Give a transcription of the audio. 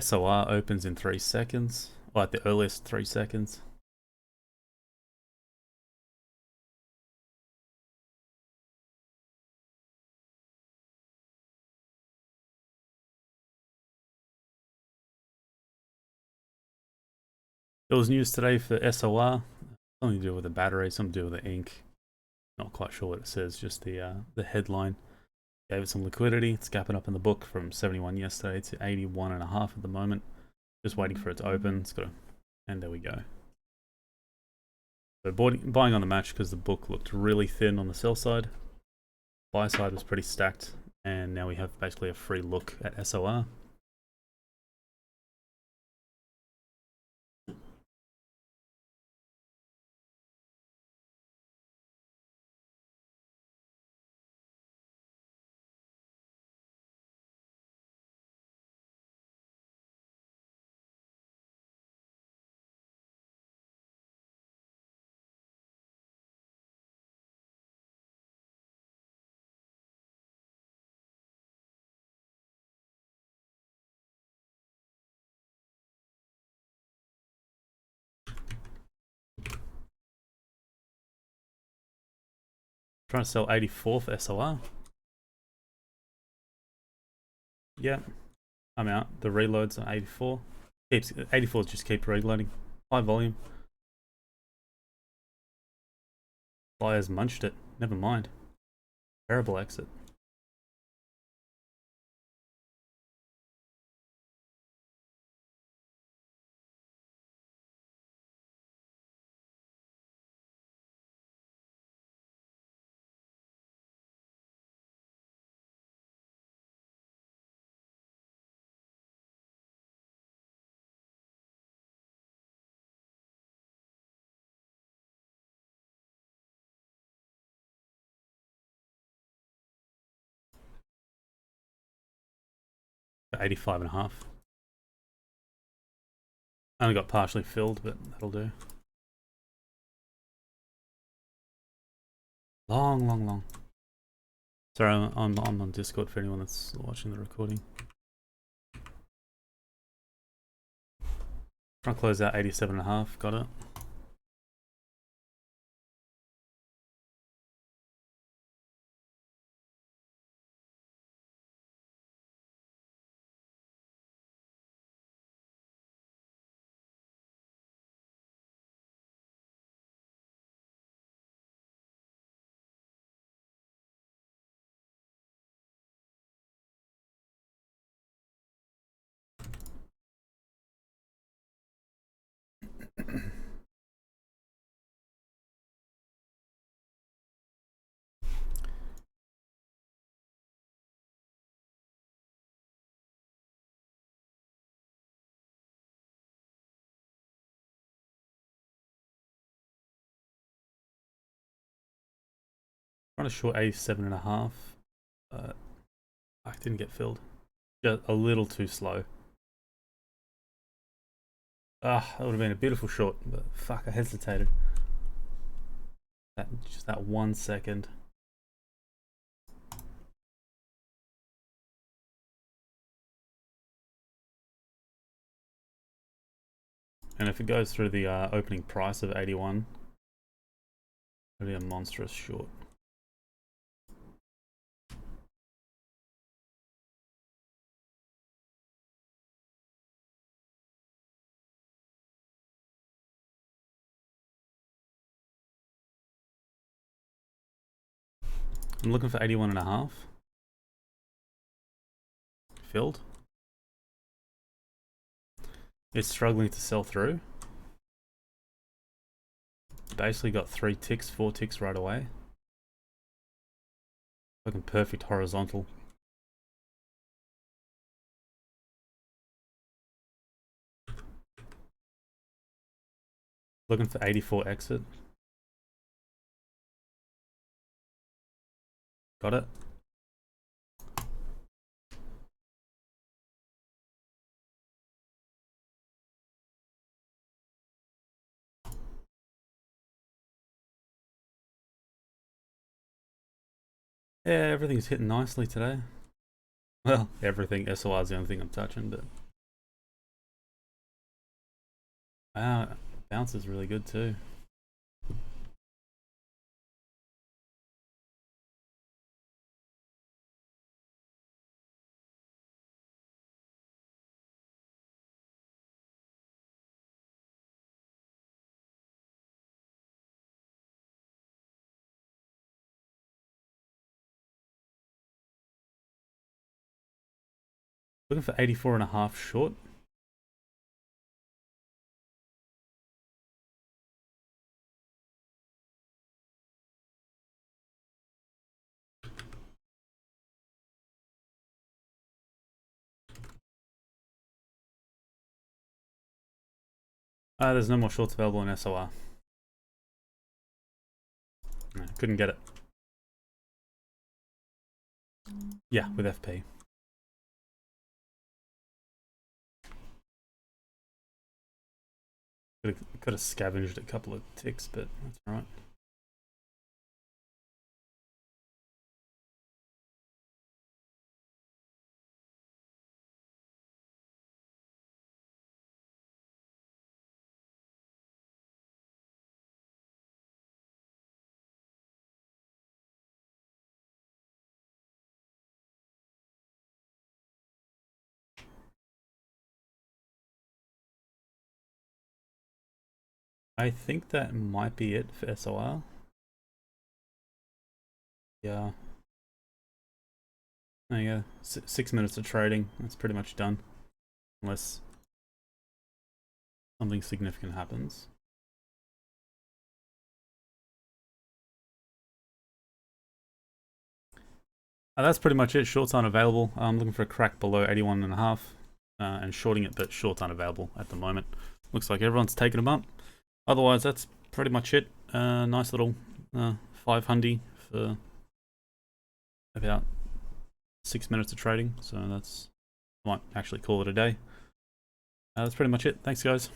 SOR opens in 3 seconds, or at the earliest 3 seconds. There was news today for SOR, something to do with the battery, something to do with the ink. Not quite sure what it says, just the headline. Gave it some liquidity. It's gapping up in the book from 71 yesterday to 81.5 at the moment. Just waiting for it to open. It's got to, and there we go. So buying on the match because the book looked really thin on the sell side. Buy side was pretty stacked, and now we have basically a free look at SOR. Trying to sell 84 for SOR. Yeah, I'm out. The reloads on 84. 84 just keep reloading. High volume. Buyers munched it. Never mind. Terrible exit. For 85.5. Only got partially filled, but that'll do. Long. Sorry, I'm on Discord for anyone that's watching the recording. Trying to close out 87.5. Got it. Trying to short 87.5. I didn't get filled. Just a little too slow. That would have been a beautiful short, but fuck, I hesitated. Just that 1 second. And if it goes through the opening price of 81, it'll be a monstrous short. I'm looking for 81.5. Filled. It's struggling to sell through. Basically got 3 ticks, 4 ticks right away. Fucking perfect horizontal. Looking for 84 exit. Got it. Yeah, everything's hitting nicely today. Well, everything. SOR is the only thing I'm touching, but Wow, bounce is really good too. Looking for 84.5 short. There's no more shorts available in SOR. No, couldn't get it. Yeah, with FP. Could have scavenged a couple of ticks, but that's alright. I think that might be it for SOR. Yeah. There you go. 6 minutes of trading. That's pretty much done. Unless something significant happens. That's pretty much it. Shorts aren't available. I'm looking for a crack below 81.5 and shorting it, but shorts aren't available at the moment. Looks like everyone's taken a bump. Otherwise, that's pretty much it. Nice little 500 for about 6 minutes of trading. So that's, I might actually call it a day. That's pretty much it. Thanks, guys.